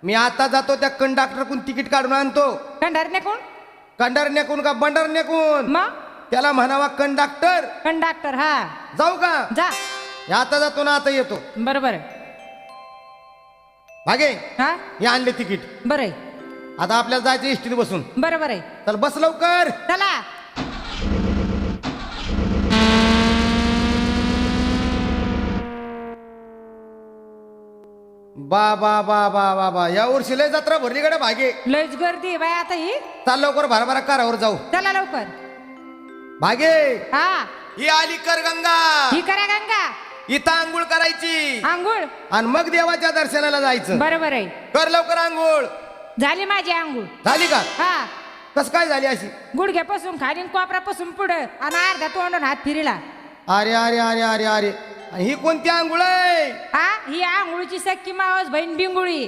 मी आता जातो त्या कंडक्टरकडून तिकीट काढून आणतो. कंडारने कोण? कंडरनेकून का बंडरनेकून? मग त्याला म्हणावा कंडक्टर. कंडक्टर. हा जाऊ का? जा. हे आता जातो ना, आता येतो. बरोबर. भागे हा हे आणले तिकीट. बरं आहे. आता आपल्याला जायचं एसटीत बसून. बरोबर आहे. चल बस लवकर. चला. बा बा बा बा बा बा या वर्षी लय जत्रा भरली कडे भागे. लयच गर्दी आहे बाय आता ही. चाल लवकर भरभरा कारावर जाऊ. चला लवकर. भागे हा ही आली कर गंगा. ही करा गंगा. इथं आंघोळ करायची आंघोळ. आणि मग देवाच्या दर्शनाला जायचं. बरोबर आहे. कर लवकर आंघोळ. झाली माझी आंघोळ. झाली का? हा कस काय झाली अशी? गुडघ्यापासून खाली कोपरापासून पुढं आणि अर्धा तोंडून हात फिरला. अरे अरे अरे अरे अरे आणि ही कोणती आंघोळ आहे? हा ही आंघोळीची सक्की मावस बहीण बिंगुळी.